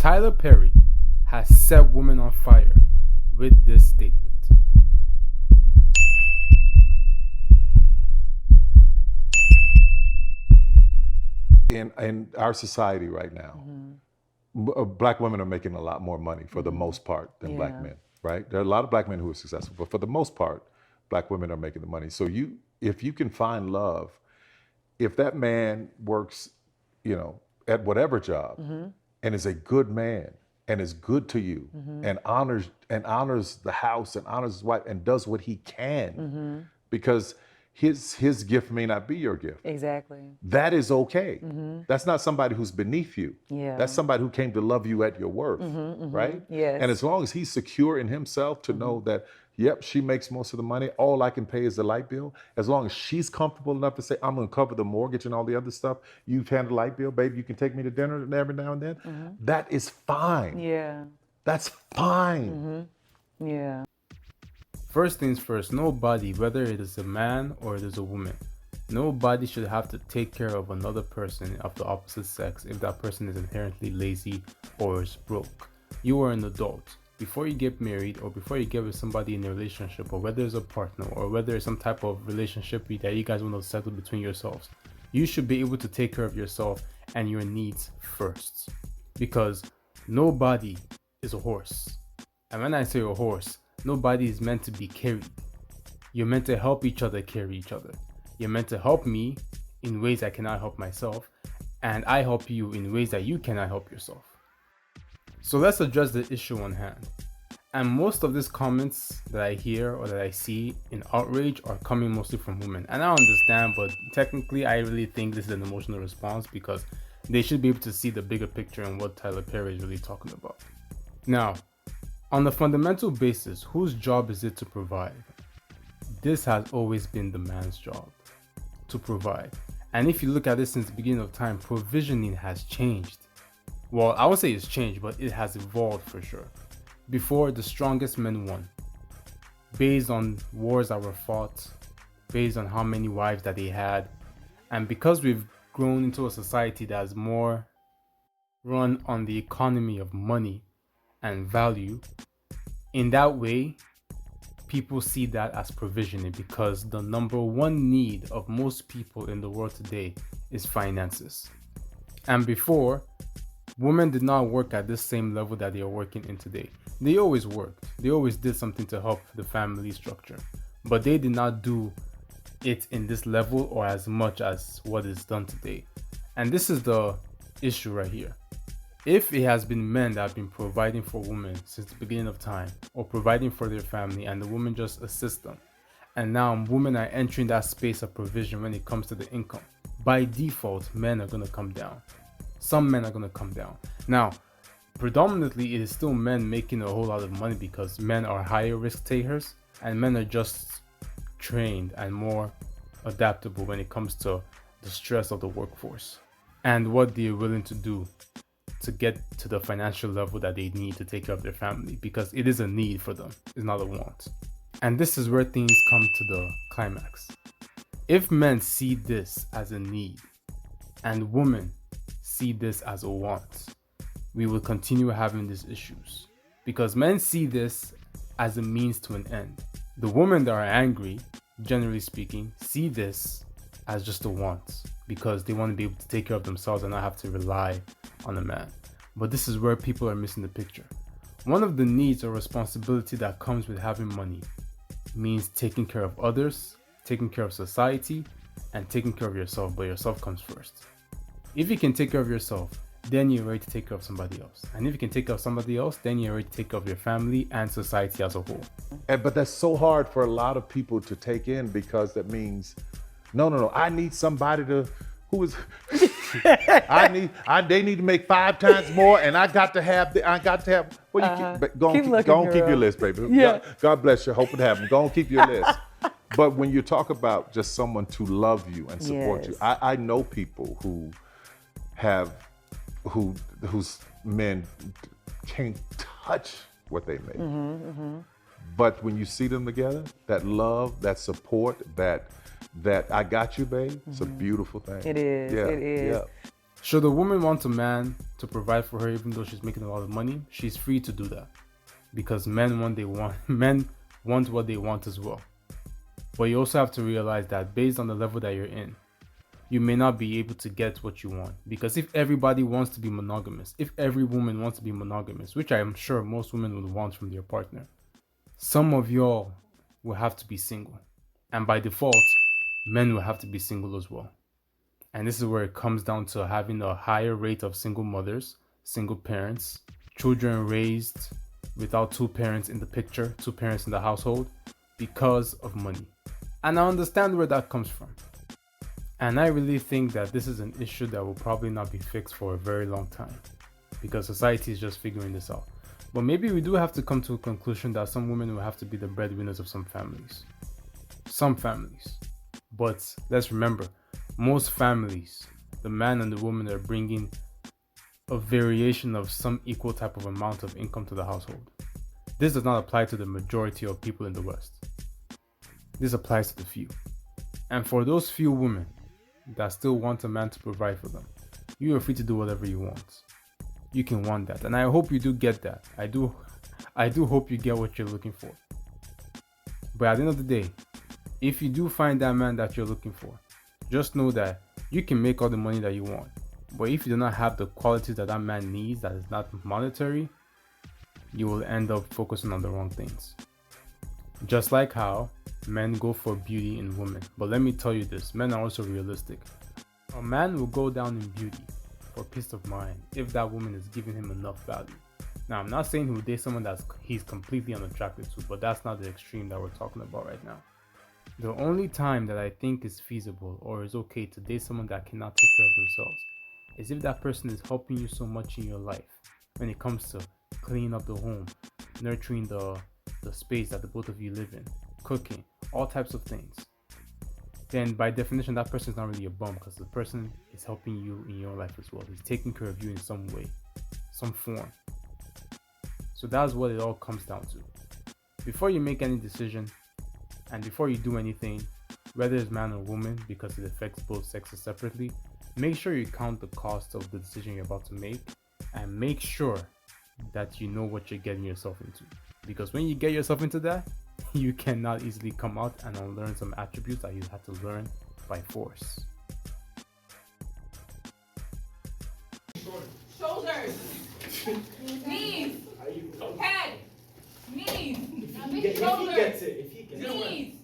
Tyler Perry has set women on fire with this statement. In our society right now, black women are making a lot more money for the most part than black men, right? There are a lot of black men who are successful, but for the most part, black women are making the money. So if you can find love, if that man works, at whatever job and is a good man and is good to you and honors the house and honors his wife and does what he can because his gift may not be your gift. Exactly. That is okay. That's not somebody who's beneath you. Yeah. That's somebody who came to love you at your worth, right? Yes. And as long as he's secure in himself to know that, yep, she makes most of the money, all I can pay is the light bill, as long as she's comfortable enough to say, I'm gonna cover the mortgage and all the other stuff, you handle the light bill, baby, you can take me to dinner every now and then, that is fine. Yeah. That's fine. Yeah. First things first, nobody, whether it is a man or it is a woman, nobody should have to take care of another person of the opposite sex if that person is inherently lazy or is broke. You are an adult. Before you get married or before you get with somebody in a relationship, or whether it's a partner or whether it's some type of relationship that you guys want to settle between yourselves, you should be able to take care of yourself and your needs first. Because nobody is a horse. And when I say a horse, nobody is meant to be carried. You're meant to help each other carry each other. You're meant to help me in ways I cannot help myself, and I help you in ways that you cannot help yourself. So let's address the issue on hand. And most of these comments that I hear or that I see in outrage are coming mostly from women. And I understand, but technically I really think this is an emotional response because they should be able to see the bigger picture and what Tyler Perry is really talking about. Now, on the fundamental basis, whose job is it to provide? This has always been the man's job, to provide. And if you look at it since the beginning of time, provisioning has changed. Well, I would say it's changed, but it has evolved for sure. Before, the strongest men won, based on wars that were fought, based on how many wives that they had. And because we've grown into a society that's more run on the economy of money and value, in that way, people see that as provisioning because the number one need of most people in the world today is finances. And before, women did not work at this same level that they are working in today. They always worked. They always did something to help the family structure. But they did not do it in this level or as much as what is done today. And this is the issue right here. If it has been men that have been providing for women since the beginning of time, or providing for their family, and the women just assist them, and now women are entering that space of provision when it comes to the income, by default, men are going to come down. Some men are going to come down. Now, predominantly, it is still men making a whole lot of money because men are higher risk takers, and men are just trained and more adaptable when it comes to the stress of the workforce and what they're willing to do to get to the financial level that they need to take care of their family, because it is a need for them, it's not a want. And this is where things come to the climax. If men see this as a need and women see this as a want, we will continue having these issues, because men see this as a means to an end. The women that are angry, generally speaking, see this as just a want because they want to be able to take care of themselves and not have to rely on a man. But this is where people are missing the picture. One of the needs or responsibility that comes with having money means taking care of others, taking care of society, and taking care of yourself, but yourself comes first. If you can take care of yourself, then you're ready to take care of somebody else. And if you can take care of somebody else, then you're ready to take care of your family and society as a whole. But that's so hard for a lot of people to take in because that means, no, I need somebody to, who is, they need to make 5 times more and I got to have, well, go on, keep your list, baby. Yeah. God bless you, hope it happens. Go on, keep your list. But when you talk about just someone to love you and support you, I know people who have, whose men can't touch what they make. But when you see them together, that love, that support, that I got you, babe, it's a beautiful thing. It is. Yeah, It is. yeah. Should a woman want a man to provide for her even though she's making a lot of money, she's free to do that. Because men want what they want as well. But you also have to realize that based on the level that you're in, you may not be able to get what you want. Because if everybody wants to be monogamous, if every woman wants to be monogamous, which I am sure most women would want from their partner, some of y'all will have to be single. And by default, men will have to be single as well. And this is where it comes down to having a higher rate of single mothers, single parents, children raised without two parents in the picture, two parents in the household, because of money. And I understand where that comes from. And I really think that this is an issue that will probably not be fixed for a very long time, because society is just figuring this out. But maybe we do have to come to a conclusion that some women will have to be the breadwinners of some families. Some families. But let's remember, most families, the man and the woman are bringing a variation of some equal type of amount of income to the household. This does not apply to the majority of people in the West. This applies to the few. And for those few women that still want a man to provide for them, you are free to do whatever you want. You can want that. And I hope you do get that. I do hope you get what you're looking for. But at the end of the day, if you do find that man that you're looking for, just know that you can make all the money that you want. But if you do not have the qualities that that man needs, that is not monetary, you will end up focusing on the wrong things. Just like how men go for beauty in women. But let me tell you this, men are also realistic. A man will go down in beauty for peace of mind if that woman is giving him enough value. Now, I'm not saying he will date someone that he's completely unattracted to, but that's not the extreme that we're talking about right now. The only time that I think is feasible or is okay to date someone that cannot take care of themselves is if that person is helping you so much in your life when it comes to cleaning up the home, nurturing the space that the both of you live in, cooking, all types of things. Then by definition, that person is not really a bum, because the person is helping you in your life as well. He's taking care of you in some way, some form. So that's what it all comes down to. Before you make any decision and before you do anything, whether it's man or woman, because it affects both sexes separately, make sure you count the cost of the decision you're about to make, and make sure that you know what you're getting yourself into. Because when you get yourself into that, you cannot easily come out and unlearn some attributes that you had to learn by force. Shoulders, knees, head, knees, If he gets it, knees.